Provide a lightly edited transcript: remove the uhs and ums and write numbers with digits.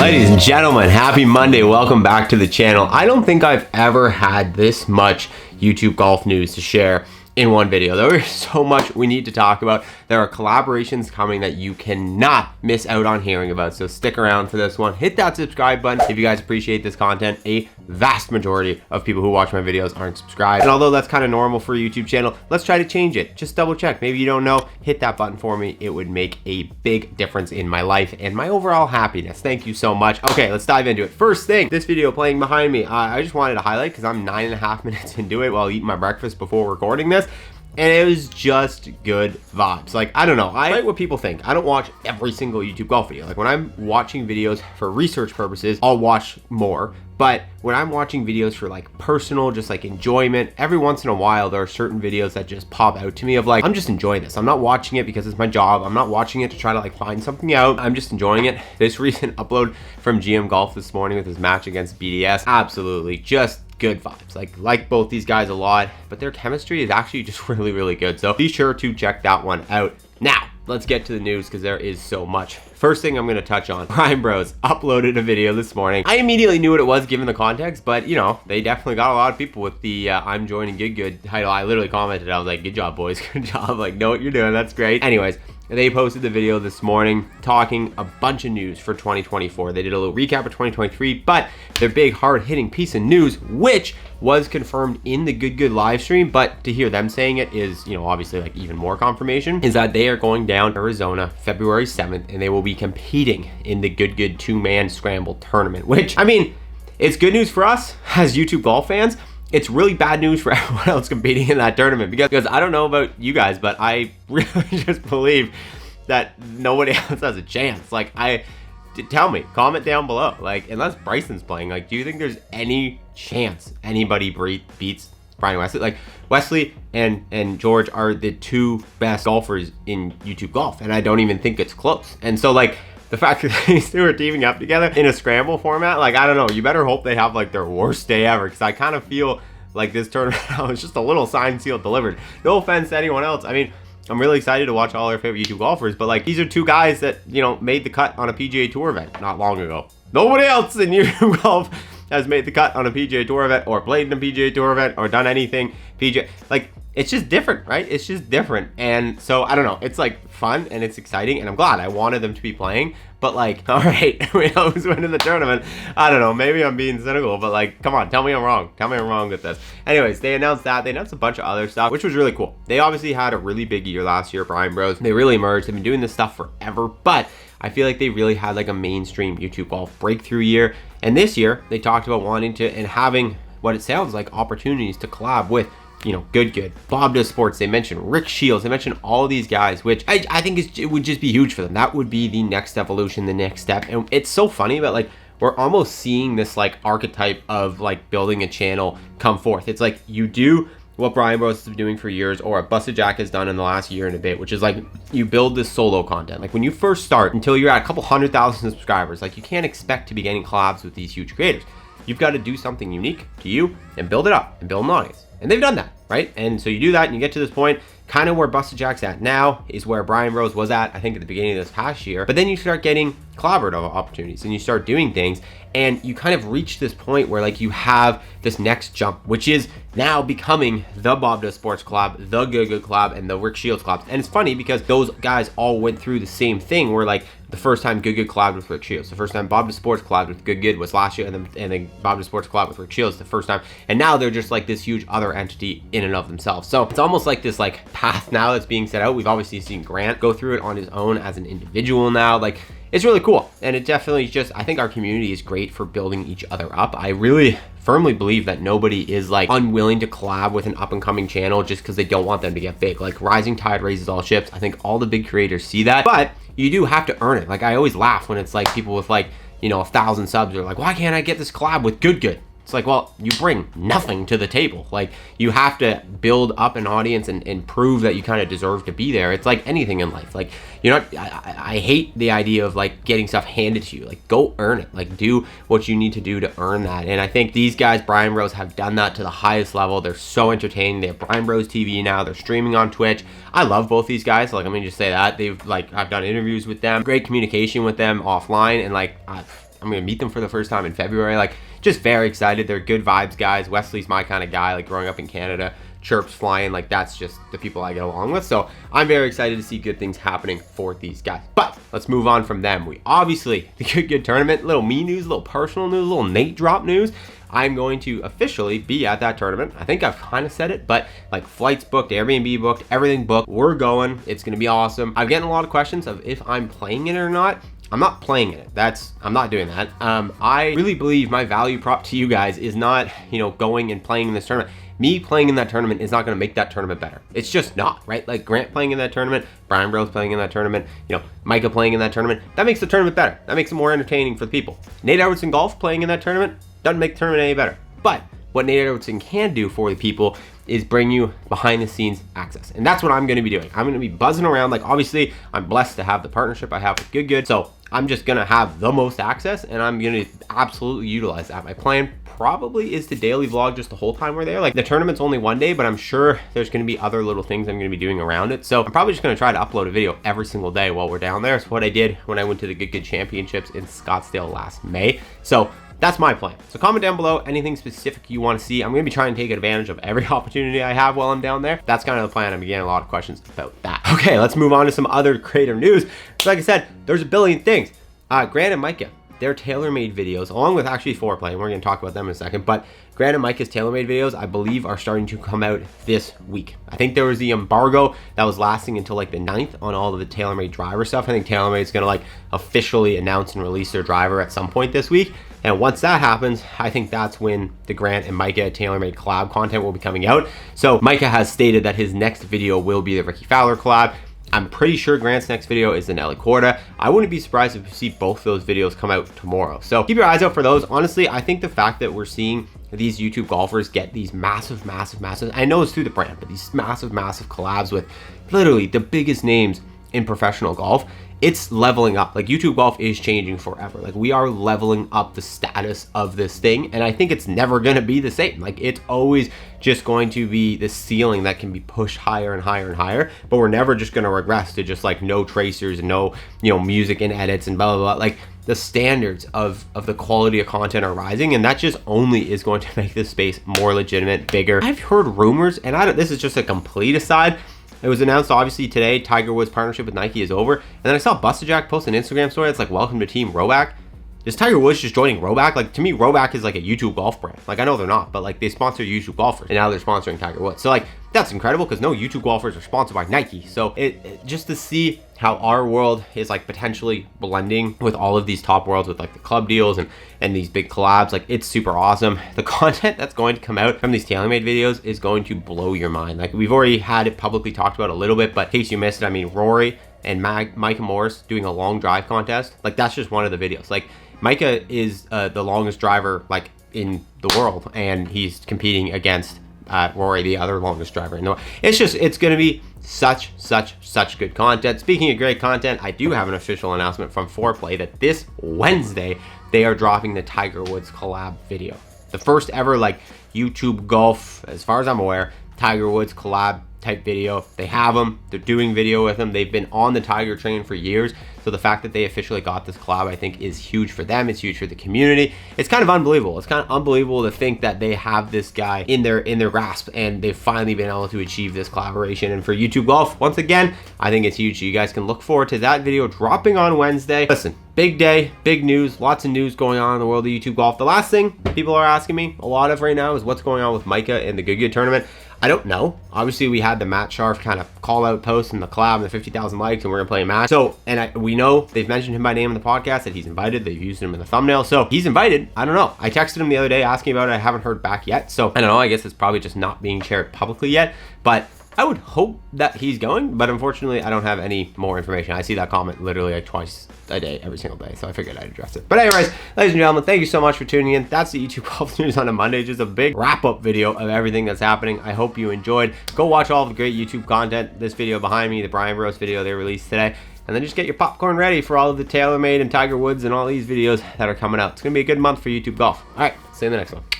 Ladies and gentlemen, happy Monday. Welcome back to the channel. I don't think I've ever had this much YouTube golf news to share in one video. There is so much we need to talk about. There are collaborations coming that you cannot miss out on hearing about. So stick around for this one. Hit that subscribe button if you guys appreciate this content. A vast majority of people who watch my videos aren't subscribed. And although that's kind of normal for a YouTube channel, let's try to change it. Just double check. Maybe you don't know. Hit that button for me. It would make a big difference in my life and my overall happiness. Thank you so much. Okay, let's dive into it. First thing, this video playing behind me, I just wanted to highlight because I'm 9.5 minutes into it while eating my breakfast before recording this. And it was just good vibes. Like, I don't know, I like what people think. I don't watch every single YouTube golf video. Like, when I'm watching videos for research purposes, I'll watch more. But when I'm watching videos for like personal, just like enjoyment, every once in a while, there are certain videos that just pop out to me of like, I'm just enjoying this. I'm not watching it because it's my job. I'm not watching it to try to like find something out. I'm just enjoying it. This recent upload from GM Golf this morning with his match against BDS, absolutely just good vibes. Like both these guys a lot, but their chemistry is actually just really good. So be sure to check that one out. Now, let's get to the news because there is so much. First thing I'm going to touch on, Prime Bros uploaded a video this morning. I immediately knew what it was given the context, but you know, they definitely got a lot of people with the I'm joining Good title. I literally commented, I was like, good job boys, good job, like know what you're doing, that's great. Anyways, they posted the video this morning talking a bunch of news for 2024. They did a little recap of 2023, but their big hard-hitting piece of news, which was confirmed in the Good live stream, but to hear them saying it is, you know, obviously like even more confirmation, is that they are going down to Arizona February 7th, and they will be competing in the Good two-man scramble tournament, which, I mean, it's good news for us as YouTube golf fans. It's really bad news for everyone else competing in that tournament because I don't know about you guys, but I really just believe that nobody else has a chance. Like, tell me, comment down below. Like, unless Bryson's playing, like, do you think there's any chance anybody beats Brian Wesley? Like, Wesley and George are the two best golfers in YouTube golf, and I don't even think it's close. And so, like, the fact that these two are teaming up together in a scramble format, like, I don't know, you better hope they have like their worst day ever, because I kind of feel like this tournament was just a little signed, sealed, delivered. No offense to anyone else. I mean, I'm really excited to watch all our favorite YouTube golfers, but like, these are two guys that, you know, made the cut on a PGA Tour event not long ago. Nobody else in YouTube golf has made the cut on a PGA Tour event or played in a PGA Tour event or done anything PGA. Like, it's just different, right? It's just different. And so, I don't know, it's like fun and it's exciting, and I'm glad. I wanted them to be playing, but like, all right, we know who's winning the tournament. I don't know, maybe I'm being cynical, but like, come on, tell me I'm wrong. Tell me I'm wrong with this. Anyways, they announced that. They announced a bunch of other stuff, which was really cool. They obviously had a really big year last year, Prime Bros. They really emerged. They've been doing this stuff forever, but I feel like they really had like a mainstream YouTube golf breakthrough year. And this year, they talked about wanting to and having what it sounds like opportunities to collab with, you know, Good. Bob Does Sports, they mentioned Rick Shields, they mentioned all of these guys, which I think it would just be huge for them. That would be the next evolution, the next step. And it's so funny, but like, we're almost seeing this like archetype of like building a channel come forth. It's like you do what Brian Bros has been doing for years, or what Busted Jack has done in the last year and a bit, which is like you build this solo content. Like when you first start, until you're at a couple 100,000 subscribers, like you can't expect to be getting collabs with these huge creators. You've got to do something unique to you and build it up and build an audience. And they've done that, right? And so you do that and you get to this point, kind of where Busted Jack's at now is where Brian Bros was at, I think, at the beginning of this past year. But then you start getting collaborative opportunities and you start doing things, and you kind of reach this point where like you have this next jump, which is now becoming the Bob Does Sports collab, the Good collab, and the Rick Shields collabs. And it's funny because those guys all went through the same thing, where like the first time Good collabed with Rick Shields, the first time Bob Does Sports collabed with Good was last year, and then Bob Does Sports collabed with Rick Shields the first time, and now they're just like this huge other entity in and of themselves. So it's almost like this like path now that's being set out. We've obviously seen Grant go through it on his own as an individual now. Like, it's really cool, and it definitely just, I think our community is great for building each other up. I really firmly believe that nobody is like unwilling to collab with an up and coming channel just because they don't want them to get big. Like, rising tide raises all ships. I think all the big creators see that, but you do have to earn it. Like, I always laugh when it's like people with like, you know, 1,000 subs are like, why can't I get this collab with Good? It's like, well, you bring nothing to the table. Like, you have to build up an audience and prove that you kind of deserve to be there. It's like anything in life. Like, you're not, I hate the idea of like getting stuff handed to you. Like, go earn it. Like, do what you need to do to earn that. And I think these guys, Brian Bros, have done that to the highest level. They're so entertaining. They have Brian Bros TV now. They're streaming on Twitch. I love both these guys. Like, let me just say that. I've done interviews with them, great communication with them offline, and like, I'm going to meet them for the first time in February. Like, just very excited. They're good vibes guys. Wesley's my kind of guy, like growing up in Canada. Chirps flying, like that's just the people I get along with. So I'm very excited to see good things happening for these guys. But let's move on from them. We obviously, the good tournament, little me news, little personal news, little Nate drop news. I'm going to officially be at that tournament. I think I've kind of said it, but like flights booked, Airbnb booked, everything booked. We're going. It's going to be awesome. I'm getting a lot of questions of if I'm playing it or not. I'm not playing in it. I'm not doing that. I really believe my value prop to you guys is not, going and playing in this tournament. Me playing in that tournament is not going to make that tournament better. It's just not, right? Like Grant playing in that tournament, Brian Bros playing in that tournament, Micah playing in that tournament. That makes the tournament better. That makes it more entertaining for the people. Nate Edwardson Golf playing in that tournament doesn't make the tournament any better. But what Nate Edwardson can do for the people is bring you behind the scenes access. And that's what I'm going to be doing. I'm going to be buzzing around. Like, obviously, I'm blessed to have the partnership I have with Good. So I'm just going to have the most access, and I'm going to absolutely utilize that. My plan probably is to daily vlog just the whole time we're there. Like, the tournament's only one day, but I'm sure there's going to be other little things I'm going to be doing around it. So I'm probably just going to try to upload a video every single day while we're down there. It's what I did when I went to the Good Championships in Scottsdale last May. So that's my plan. So comment down below anything specific you want to see. I'm going to be trying to take advantage of every opportunity I have while I'm down there. That's kind of the plan. I'm getting a lot of questions about that. Okay, let's move on to some other creative news. So like I said, there's a billion things. Grant and Micah, their TaylorMade videos, along with actually Foreplay, and we're going to talk about them in a second, but Grant and Micah's TaylorMade videos, I believe, are starting to come out this week. I think there was the embargo that was lasting until like the 9th on all of the TaylorMade driver stuff. I think TaylorMade's going to like officially announce and release their driver at some point this week. And once that happens, I think that's when the Grant and Micah TaylorMade collab content will be coming out. So Micah has stated that his next video will be the Ricky Fowler collab. I'm pretty sure Grant's next video is the Nelly Corda. I wouldn't be surprised if we see both those videos come out tomorrow. So keep your eyes out for those. Honestly, I think the fact that we're seeing these YouTube golfers get these massive, I know it's through the brand, but these massive collabs with literally the biggest names in professional golf, it's leveling up. Like, YouTube golf is changing forever. Like, we are leveling up the status of this thing, and I think it's never going to be the same. Like, it's always just going to be the ceiling that can be pushed higher and higher and higher, but we're never just going to regress to just like no tracers and no music and edits and blah blah blah. Like, the standards of the quality of content are rising, and that just only is going to make this space more legitimate, bigger. I've heard rumors, and this is just a complete aside. It was announced obviously today, Tiger Woods' partnership with Nike is over. And then I saw Busta Jack post an Instagram story that's like, welcome to Team Roback. Is Tiger Woods just joining Roback? Like, to me, Roback is like a YouTube golf brand. Like, I know they're not, but like they sponsor YouTube golfers, and now they're sponsoring Tiger Woods. So like, that's incredible because no YouTube golfers are sponsored by Nike. So it just to see how our world is like potentially blending with all of these top worlds with like the club deals and these big collabs, like it's super awesome. The content that's going to come out from these TaylorMade videos is going to blow your mind. Like, we've already had it publicly talked about a little bit, but in case you missed it, I mean, Rory and Micah Morris doing a long drive contest, like that's just one of the videos. Like, Micah is the longest driver like in the world, and he's competing against Rory, the other longest driver in the world. It's going to be such good content. Speaking of great content, I do have an official announcement from Foreplay that this Wednesday they are dropping the Tiger Woods collab video. The first ever like YouTube golf, as far as I'm aware, Tiger Woods collab type video. They have them. They're doing video with them. They've been on the Tiger train for years. So the fact that they officially got this collab, I think, is huge for them. It's huge for the community. It's kind of unbelievable. It's kind of unbelievable to think that they have this guy in their grasp, and they've finally been able to achieve this collaboration. And for YouTube golf, once again, I think it's huge. So you guys can look forward to that video dropping on Wednesday. Listen, big day, big news, lots of news going on in the world of YouTube golf. The last thing people are asking me a lot of right now is what's going on with Micah in the Good tournament. I don't know. Obviously, we had the Matt Sharf kind of call out post and the collab and the 50,000 likes, and we're gonna play a match. So, we know they've mentioned him by name in the podcast, that he's invited. They've used him in the thumbnail, so he's invited. I don't know. I texted him the other day asking about it. I haven't heard back yet, so I don't know. I guess it's probably just not being shared publicly yet, but I would hope that he's going, but unfortunately, I don't have any more information. I see that comment literally like twice a day, every single day, so I figured I'd address it. But anyways, ladies and gentlemen, thank you so much for tuning in. That's the YouTube golf news on a Monday. Just a big wrap-up video of everything that's happening. I hope you enjoyed. Go watch all the great YouTube content. This video behind me, the Brian Bros video they released today. And then just get your popcorn ready for all of the TaylorMade and Tiger Woods and all these videos that are coming out. It's going to be a good month for YouTube golf. All right, see you in the next one.